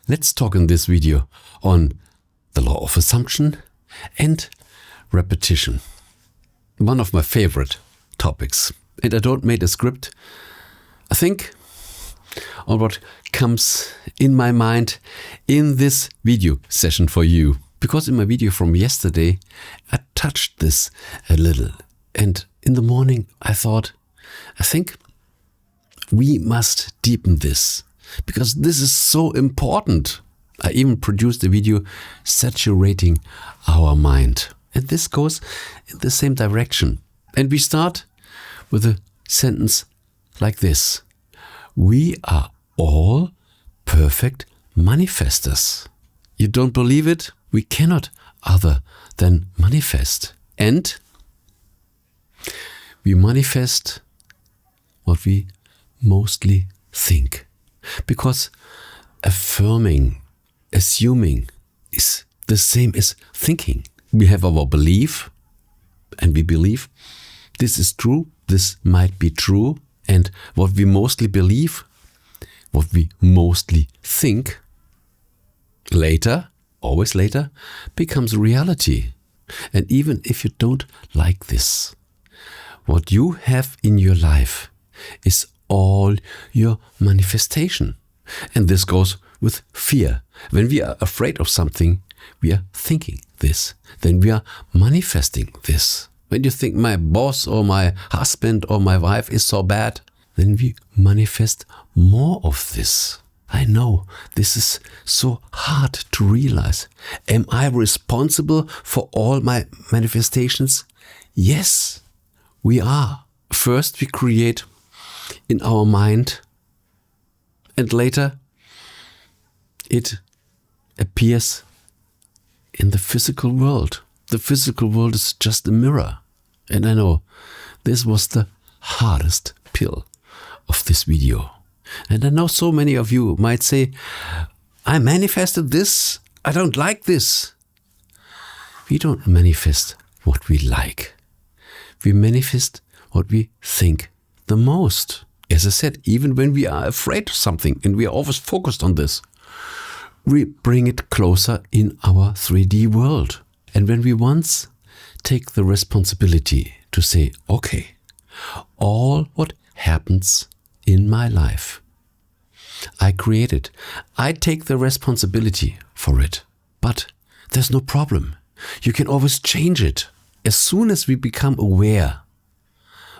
Let's talk in this video on the law of assumption and repetition. One of my favorite topics. And I don't make a script. I think on what comes in my mind in this video session for you. Because in my video from yesterday, I touched this a little. And in the morning, I think we must deepen this. Because this is so important. I even produced a video saturating our mind. And this goes in the same direction. And we start with a sentence like this. We are all perfect manifestors. You don't believe it? We cannot other than manifest. And we manifest what we mostly think. Because affirming, assuming is the same as thinking. We have our belief and we believe this is true, this might be true. And what we mostly believe, what we mostly think, later, always later, becomes reality. And even if you don't like this, what you have in your life is all your manifestation. And this goes with fear. When we are afraid of something, we are thinking this. Then we are manifesting this. When you think my boss or my husband or my wife is so bad, then we manifest more of this. I know this is so hard to realize. Am I responsible for all my manifestations? Yes, we are. First we create in our mind, and later it appears in the physical world. The physical world is just a mirror. And I know this was the hardest pill of this video. And I know so many of you might say, I manifested this, I don't like this. We don't manifest what we like. We manifest what we think the most. As I said, even when we are afraid of something and we are always focused on this, we bring it closer in our 3D world. And when we once take the responsibility to say, okay, all what happens in my life, I create it. I take the responsibility for it. But there's no problem. You can always change it. As soon as we become aware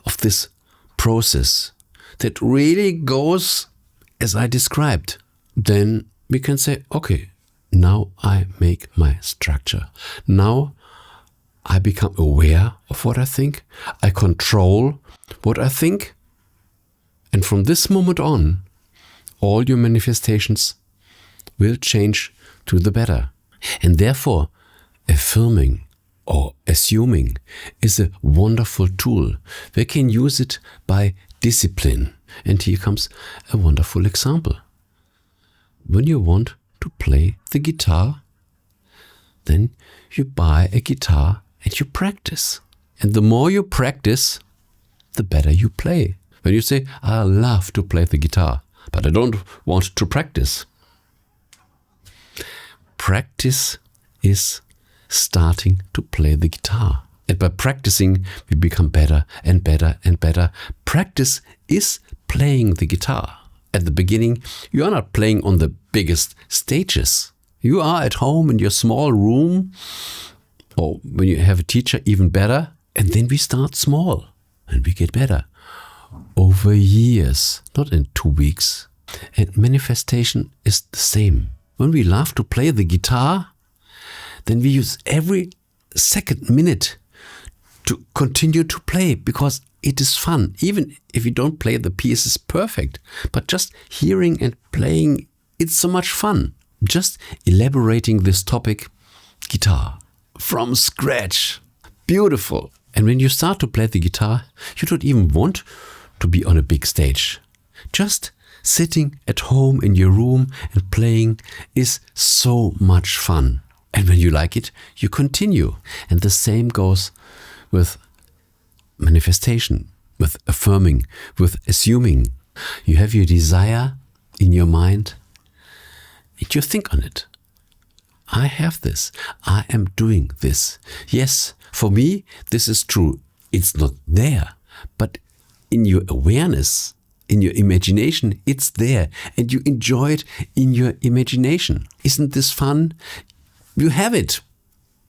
of this process that really goes as I described, then we can say, okay, now I make my structure. Now I become aware of what I think. I control what I think. And from this moment on, all your manifestations will change to the better. And therefore, affirming or assuming is a wonderful tool. We can use it by discipline. And here comes a wonderful example. When you want to play the guitar, then you buy a guitar and you practice. And the more you practice, the better you play. When you say, I love to play the guitar, but I don't want to practice. Practice is starting to play the guitar. And by practicing, we become better and better and better. Practice is playing the guitar. At the beginning, you are not playing on the biggest stages. You are at home in your small room, or when you have a teacher, even better. And then we start small and we get better. Over years, not in 2 weeks. And manifestation is the same. When we love to play the guitar, then we use every second minute to continue to play because it is fun. Even if you don't play the pieces perfect, but just hearing and playing, it's so much fun. Just elaborating this topic, guitar, from scratch. Beautiful. And when you start to play the guitar, you don't even want to be on a big stage. Just sitting at home in your room and playing is so much fun. And when you like it, you continue. And the same goes with manifestation, with affirming, with assuming. You have your desire in your mind You think on it. I have this. I am doing this. Yes, for me, this is true. It's not there, but in your awareness, in your imagination, it's there, and you enjoy it in your imagination. Isn't this fun? You have it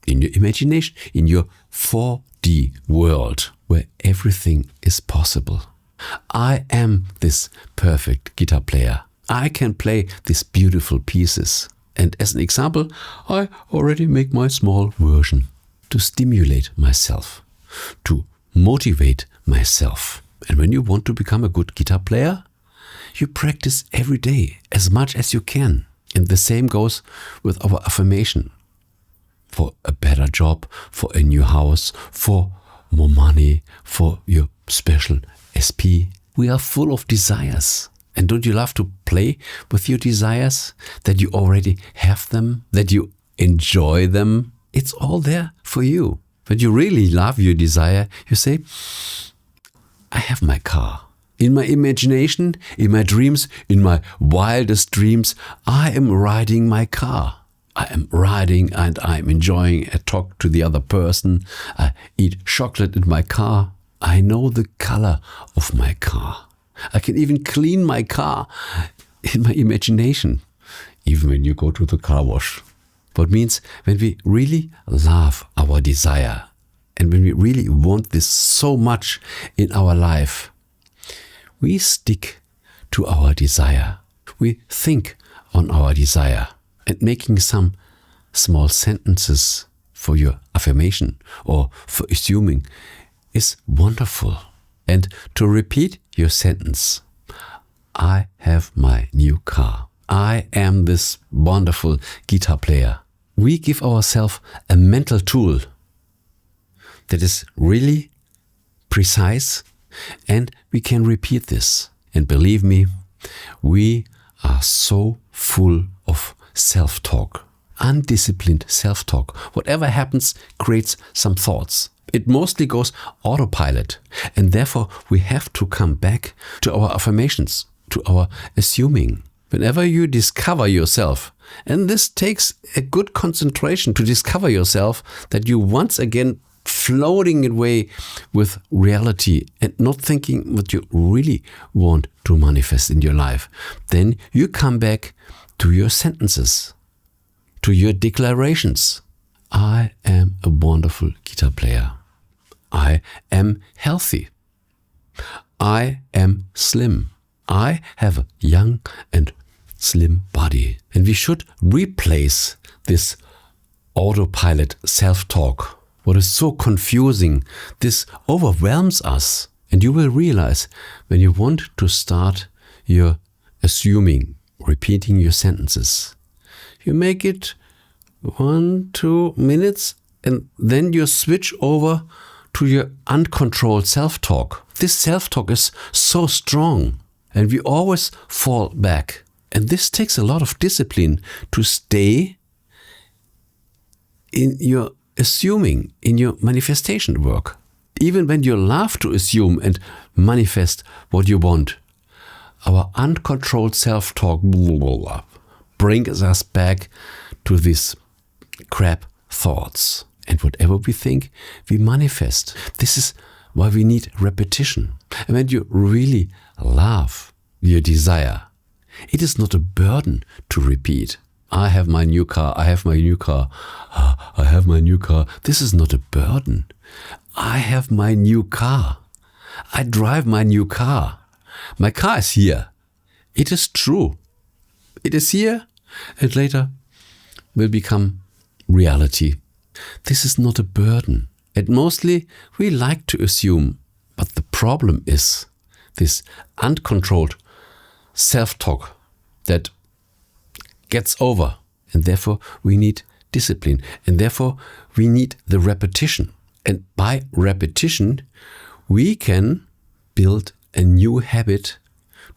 in your imagination, in your 4D world, where everything is possible. I am this perfect guitar player. I can play these beautiful pieces. And as an example, I already make my small version to stimulate myself, to motivate myself. And when you want to become a good guitar player, you practice every day as much as you can. And the same goes with our affirmation. For a better job, for a new house, for more money, for your special SP. We are full of desires. And don't you love to play with your desires? That you already have them? That you enjoy them? It's all there for you. When you really love your desire, you say, I have my car. In my imagination, in my dreams, in my wildest dreams, I am riding my car. I am riding and I'm enjoying a talk to the other person. I eat chocolate in my car. I know the color of my car. I can even clean my car in my imagination, even when you go to the car wash. What means when we really love our desire and when we really want this so much in our life, we stick to our desire. We think on our desire and making some small sentences for your affirmation or for assuming is wonderful. And to repeat your sentence, I have my new car. I am this wonderful guitar player. We give ourselves a mental tool that is really precise, and we can repeat this. And believe me, we are so full of self-talk, undisciplined self-talk. Whatever happens creates some thoughts. It mostly goes autopilot, and therefore we have to come back to our affirmations, to our assuming. Whenever you discover yourself, and this takes a good concentration to discover yourself, that you once again floating away with reality and not thinking what you really want to manifest in your life, then you come back to your sentences, to your declarations. I am a wonderful guitar player. I am healthy. I am slim. I have a young and slim body. And we should replace this autopilot self-talk. What is so confusing, this overwhelms us. And you will realize when you want to start your assuming, repeating your sentences, you make it 1-2 minutes and then you switch over to your uncontrolled self-talk. This self-talk is so strong and we always fall back. And this takes a lot of discipline to stay in your assuming, in your manifestation work. Even when you love to assume and manifest what you want, our uncontrolled self-talk brings us back to these crap thoughts. And whatever we think, we manifest. This is why we need repetition. And when you really love your desire, it is not a burden to repeat. I have my new car, I have my new car, I have my new car. This is not a burden. I have my new car. I drive my new car. My car is here. It is true. It is here and later will become reality. This is not a burden. And mostly we like to assume, but the problem is this uncontrolled self-talk that gets over. And therefore we need discipline. And therefore we need the repetition. And by repetition, we can build a new habit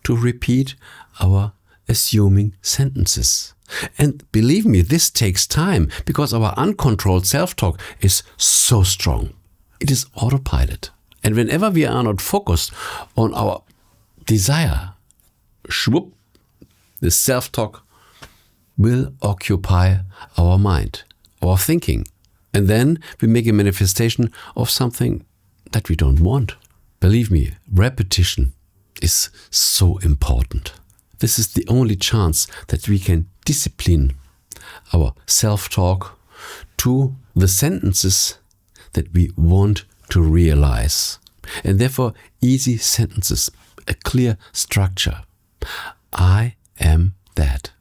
to repeat our assuming sentences. And believe me, this takes time because our uncontrolled self-talk is so strong. It is autopilot. And whenever we are not focused on our desire, the self-talk will occupy our mind, our thinking. And then we make a manifestation of something that we don't want. Believe me, repetition is so important. This is the only chance that we can discipline our self-talk to the sentences that we want to realize. And therefore, easy sentences, a clear structure. I am that.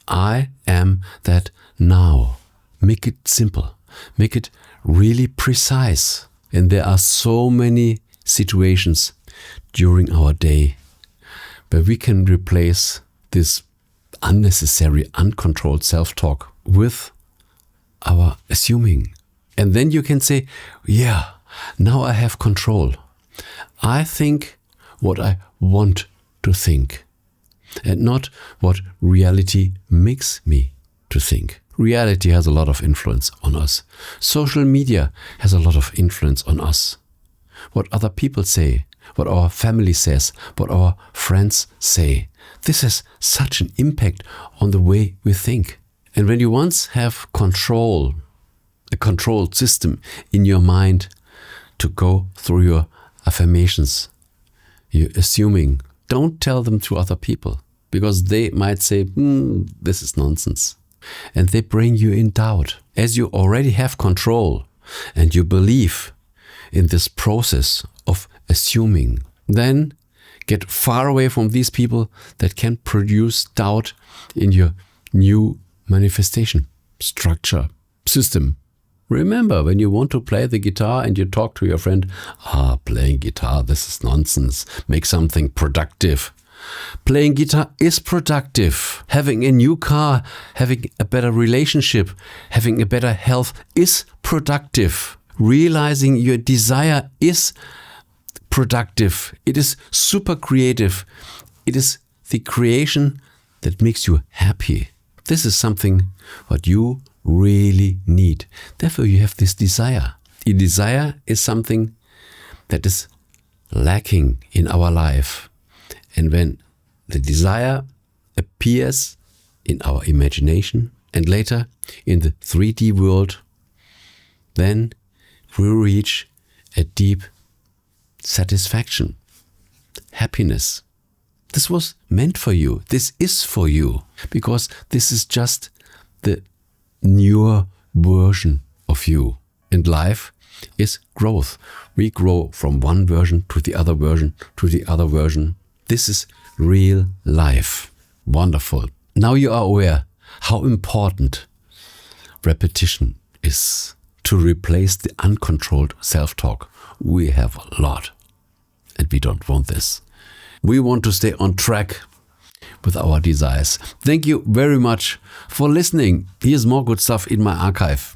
I am that now. Make it simple. Make it really precise. And there are so many situations during our day where we can replace this unnecessary, uncontrolled self-talk with our assuming. And then you can say, yeah, now I have control. I think what I want to think and not what reality makes me to think. Reality has a lot of influence on us. Social media has a lot of influence on us. What other people say, what our family says, what our friends say. This has such an impact on the way we think. And when you once have control, a controlled system in your mind to go through your affirmations, you're assuming, don't tell them to other people because they might say, this is nonsense. And they bring you in doubt. As you already have control and you believe in this process of assuming, then get far away from these people that can produce doubt in your new manifestation structure system. Remember, when you want to play the guitar and you talk to your friend, playing guitar, this is nonsense. Make something productive. Playing guitar is productive. Having a new car, having a better relationship, having a better health is productive. Realizing your desire is productive. It is super creative. It is the creation that makes you happy. This is something what you really need. Therefore, you have this desire. The desire is something that is lacking in our life. And when the desire appears in our imagination and later in the 3D world, then we reach a deep satisfaction, happiness. This was meant for you. This is for you because this is just the newer version of you. And life is growth. We grow from one version to the other version to the other version. This is real life. Wonderful. Now you are aware how important repetition is to replace the uncontrolled self-talk. We have a lot and we don't want this. We want to stay on track with our desires. Thank you very much for listening. Here's more good stuff in my archive.